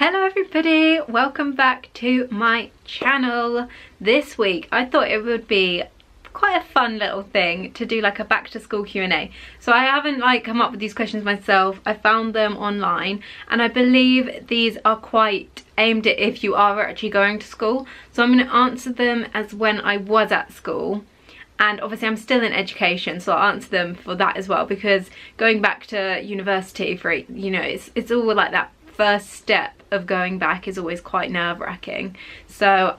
Hello everybody, welcome back to my channel. This week I thought it would be quite a fun little thing to do like a back to school Q&A. So I haven't come up with these questions myself. I found them online and I believe these are quite aimed at if you are actually going to school. So I'm going to answer them as when I was at school. And obviously I'm still in education, so I'll answer them for that as well, because going back to university for, you know, it's all like that first step of going back is always quite nerve-wracking. So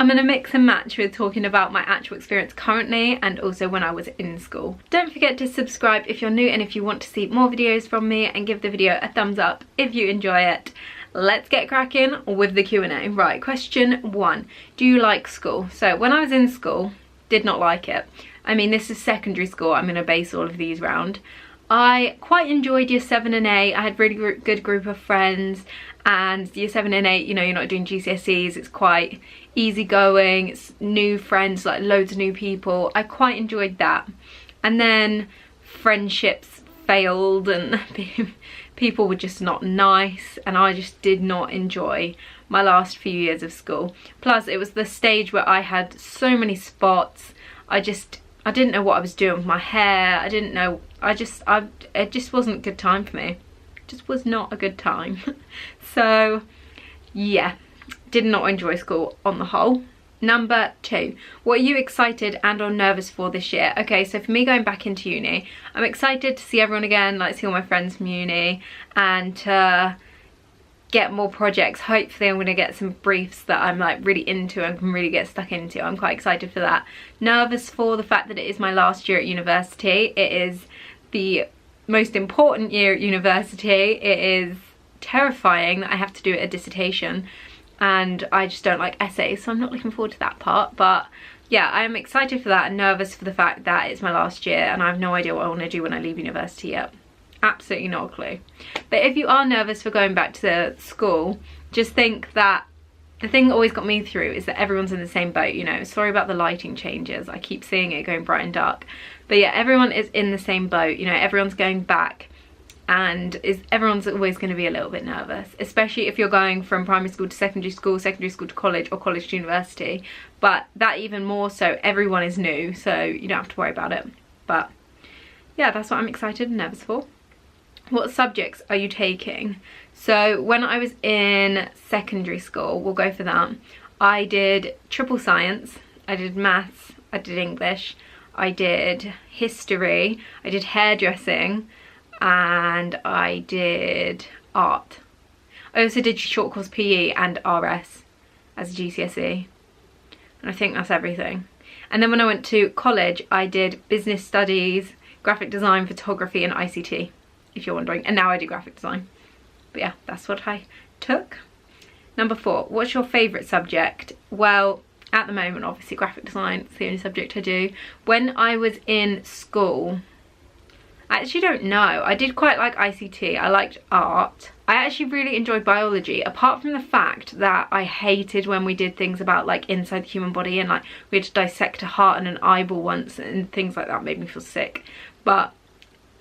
I'm going to mix and match with talking about my actual experience currently and also when I was in school. Don't forget to subscribe if you're new and if you want to see more videos from me, and give the video a thumbs up if you enjoy it. Let's get cracking with the Q&A. Right, question 1. Do you like school? So when I was in school, did not like it. I mean, this is secondary school I'm going to base all of these around. I quite enjoyed year 7 and 8. I had really good group of friends, and year 7 and 8, you know, you're not doing GCSEs, it's quite easygoing, it's new friends, like loads of new people. I quite enjoyed that. And then friendships failed and people were just not nice, and I just did not enjoy my last few years of school. Plus it was the stage where I had so many spots. I didn't know what I was doing with my hair. I didn't know, it just wasn't a good time for me. It just was not a good time. So yeah, did not enjoy school on the whole. Number 2, what are you excited and or nervous for this year? Okay, so for me going back into uni, I'm excited to see everyone again, like see all my friends from uni, and to get more projects. Hopefully I'm going to get some briefs that I'm like really into and can really get stuck into. I'm quite excited for that. Nervous for the fact that it is my last year at university. It is the most important year at university. It is terrifying that I have to do a dissertation, and I just don't like essays, so I'm not looking forward to that part. But yeah, I am excited for that and nervous for the fact that it's my last year and I have no idea what I want to do when I leave university yet. Absolutely not a clue. But if you are nervous for going back to school, just think that the thing that always got me through is that everyone's in the same boat, you know. Sorry about the lighting changes, I keep seeing it going bright and dark. But yeah, everyone is in the same boat, you know, everyone's going back, and everyone's always going to be a little bit nervous, especially if you're going from primary school to secondary school to college, or college to university. But that even more so, everyone is new, so you don't have to worry about it. But yeah, that's what I'm excited and nervous for. What subjects are you taking? So when I was in secondary school, we'll go for that, I did triple science, I did maths, I did English, I did history, I did hairdressing, and I did art. I also did short course PE and RS as a GCSE, and I think that's everything. And then when I went to college, I did business studies, graphic design, photography and ICT, if you're wondering, and now I do graphic design. But yeah, that's what I took. Number 4, what's your favourite subject? Well, at the moment, obviously graphic design, it's the only subject I do. When I was in school, I actually don't know. I did quite like ICT, I liked art. I actually really enjoyed biology, apart from the fact that I hated when we did things about like inside the human body, and like we had to dissect a heart and an eyeball once, and things like that made me feel sick. But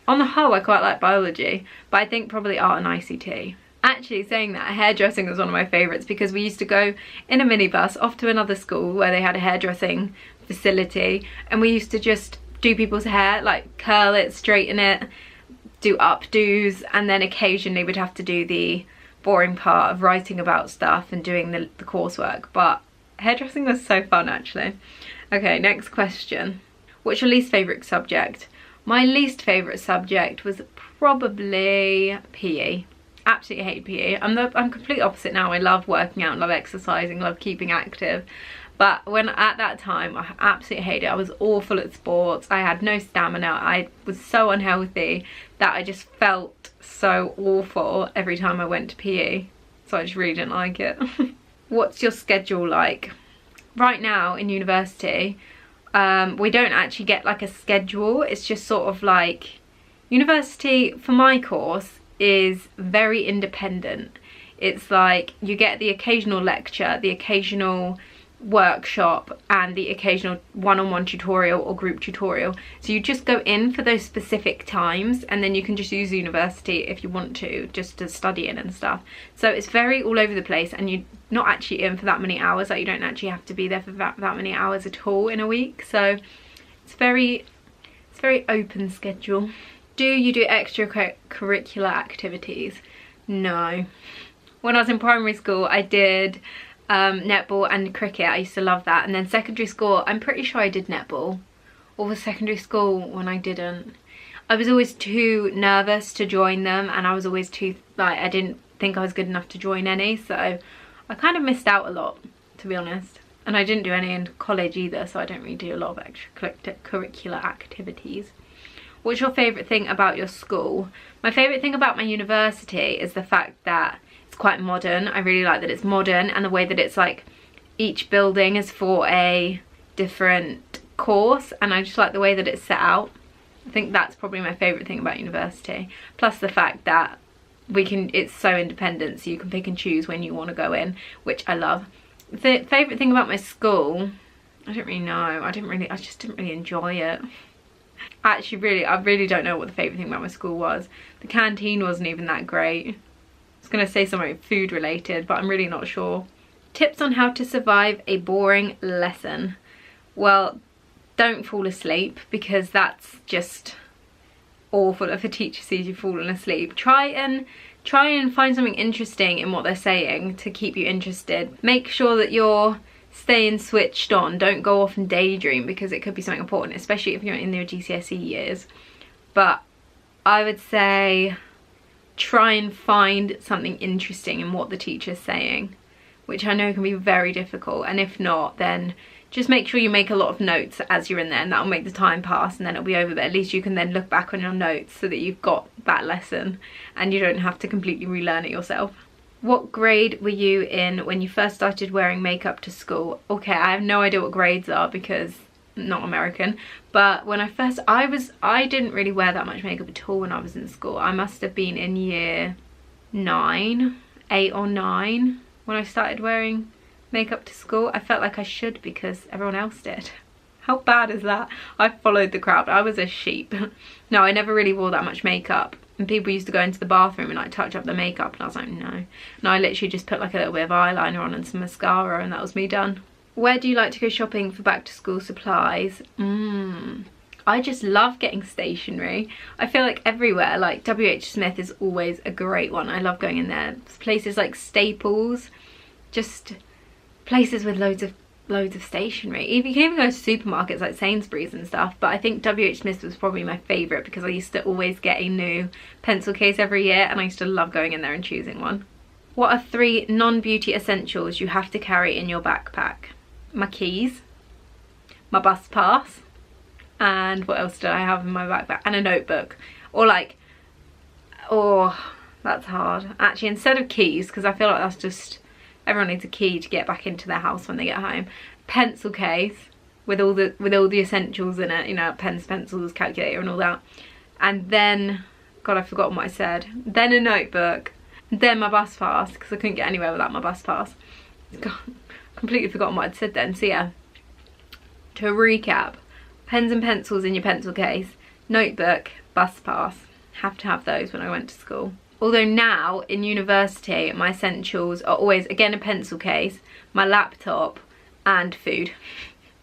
on the whole, I quite like biology, but I think probably art and ICT. Actually, saying that, hairdressing was one of my favourites, because we used to go in a minibus off to another school where they had a hairdressing facility, and we used to just do people's hair, like curl it, straighten it, do updos, and then occasionally we'd have to do the boring part of writing about stuff and doing the coursework. But hairdressing was so fun, actually. Okay, next question. What's your least favourite subject? My least favourite subject was probably PE. Absolutely hate PE. I'm complete opposite now. I love working out, love exercising, love keeping active. But when at that time, I absolutely hated it. I was awful at sports. I had no stamina. I was so unhealthy that I just felt so awful every time I went to PE. So I just really didn't like it. What's your schedule like? Right now in university, we don't actually get like a schedule. It's just sort of like, university for my course is very independent. It's like you get the occasional lecture, the occasional workshop and the occasional one-on-one tutorial or group tutorial. So you just go in for those specific times, and then you can just use the university if you want to, just to study in and stuff. So it's very all over the place, and you're not actually in for that many hours. Like, you don't actually have to be there for that many hours at all in a week. So it's very open schedule. Do you do extracurricular activities? No. When I was in primary school, I did netball and cricket. I used to love that. And then secondary school, I'm pretty sure I did netball. Or was secondary school when I didn't? I was always too nervous to join them, and I was always too, like, I didn't think I was good enough to join any, so I kind of missed out a lot, to be honest. And I didn't do any in college either, so I don't really do a lot of extracurricular activities. What's your favourite thing about your school? My favourite thing about my university is the fact that it's quite modern. I really like that it's modern, and the way that it's like each building is for a different course, and I just like the way that it's set out. I think that's probably my favourite thing about university. Plus the fact that it's so independent, so you can pick and choose when you want to go in, which I love. The favourite thing about my school, I don't really know. I just didn't really enjoy it. Actually, I really don't know what the favourite thing about my school was. The canteen wasn't even that great. I was going to say something food related, but I'm really not sure. Tips on how to survive a boring lesson. Well, don't fall asleep, because that's just awful if a teacher sees you falling asleep. Try and find something interesting in what they're saying to keep you interested. Make sure that you're staying switched on. Don't go off and daydream, because it could be something important, especially if you're in your GCSE years. But I would say try and find something interesting in what the teacher's saying, which I know can be very difficult. And if not, then just make sure you make a lot of notes as you're in there, and that'll make the time pass, and then it'll be over. But at least you can then look back on your notes so that you've got that lesson and you don't have to completely relearn it yourself. What grade were you in when you first started wearing makeup to school? Okay, I have no idea what grades are, because I'm not American. But when I didn't really wear that much makeup at all when I was in school. I must have been in year 8 or 9 when I started wearing makeup to school. I felt like I should, because everyone else did. How bad is that? I followed the crowd. I was a sheep. No, I never really wore that much makeup. And people used to go into the bathroom and like touch up the makeup, and I was like, no. No, I literally just put like a little bit of eyeliner on and some mascara, and that was me done. Where do you like to go shopping for back to school supplies? I just love getting stationery. I feel like everywhere, like WH Smith is always a great one. I love going in there. Places like Staples, just places with loads of stationery. You can even go to supermarkets like Sainsbury's and stuff, but I think WH Smith was probably my favourite, because I used to always get a new pencil case every year, and I used to love going in there and choosing one. What are 3 non-beauty essentials you have to carry in your backpack? My keys, my bus pass, and what else did I have in my backpack? And a notebook. Or like, oh, that's hard. Actually, instead of keys, because I feel like that's just, everyone needs a key to get back into their house when they get home. Pencil case with all the essentials in it, you know, pens, pencils, calculator and all that. And then, God, I've forgotten what I said. Then a notebook. Then my bus pass, because I couldn't get anywhere without my bus pass. God, completely forgotten what I'd said then. So yeah, to recap, pens and pencils in your pencil case, notebook, bus pass. Have to have those when I went to school. Although now in university, my essentials are always, again, a pencil case, my laptop, and food,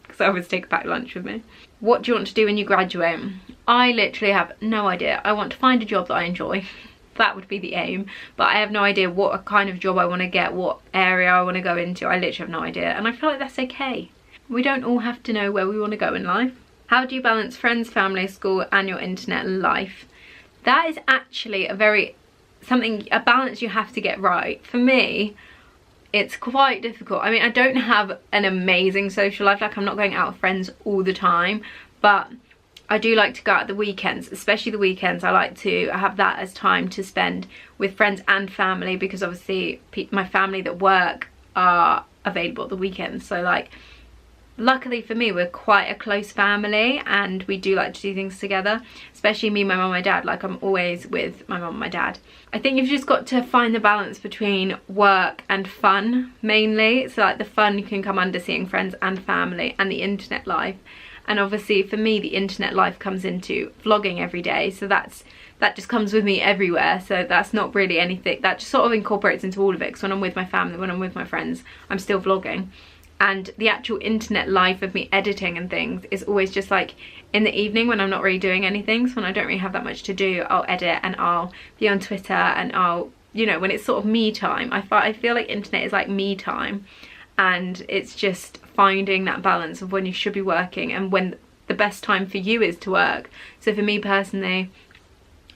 because I always take a packed lunch with me. What do you want to do when you graduate? I literally have no idea. I want to find a job that I enjoy. That would be the aim, but I have no idea what kind of job I want to get, what area I want to go into. I literally have no idea, and I feel like that's okay. We don't all have to know where we want to go in life. How do you balance friends, family, school, and your internet life? That is actually a balance you have to get right. For me, it's quite difficult. I mean, I don't have an amazing social life. Like, I'm not going out with friends all the time, but I do like to go out the weekends, especially the weekends. I like to have that as time to spend with friends and family, because obviously my family that work are available at the weekends. So like, luckily for me, we're quite a close family and we do like to do things together, especially me, my mum, my dad. Like, I'm always with my mum and my dad. I think you've just got to find the balance between work and fun mainly. So like the fun can come under seeing friends and family and the internet life. And obviously for me, the internet life comes into vlogging every day. So that just comes with me everywhere. So that's not really anything, that just sort of incorporates into all of it. Because when I'm with my family, when I'm with my friends, I'm still vlogging. And the actual internet life of me editing and things is always just like in the evening when I'm not really doing anything. So when I don't really have that much to do, I'll edit and I'll be on Twitter and I'll, you know, when it's sort of me time. I feel like internet is like me time, and it's just finding that balance of when you should be working and when the best time for you is to work. So for me personally,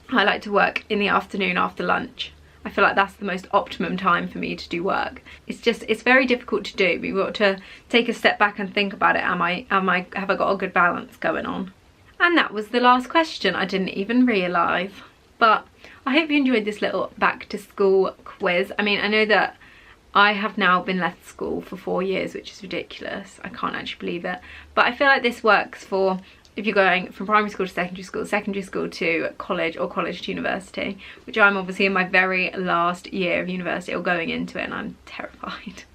I like to work in the afternoon after lunch. I feel like that's the most optimum time for me to do work. It's very difficult to do, but you've got to take a step back and think about it. Have I got a good balance going on? And that was the last question. I didn't even realise. But I hope you enjoyed this little back to school quiz. I mean, I know that I have now been left school for 4 years, which is ridiculous. I can't actually believe it. But I feel like this works for if you're going from primary school to secondary school to college, or college to university, which I'm obviously in my very last year of university, or going into it, and I'm terrified.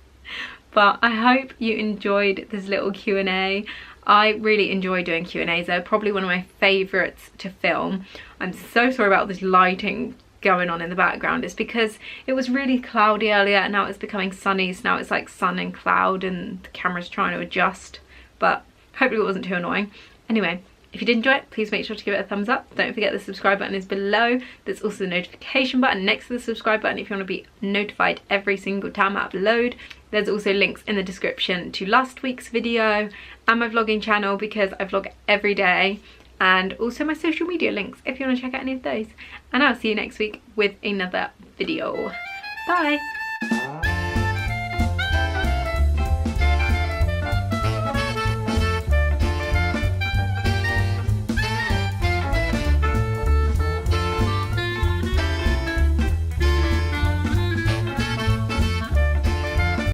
But I hope you enjoyed this little Q&A. I really enjoy doing Q&As. They're probably one of my favourites to film. I'm so sorry about this lighting going on in the background. It's because it was really cloudy earlier and now it's becoming sunny, so now it's like sun and cloud and the camera's trying to adjust, but hopefully it wasn't too annoying. Anyway, if you did enjoy it, please make sure to give it a thumbs up. Don't forget the subscribe button is below. There's also the notification button next to the subscribe button if you want to be notified every single time I upload. There's also links in the description to last week's video and my vlogging channel, because I vlog every day, and also my social media links if you want to check out any of those. And I'll see you next week with another video. Bye!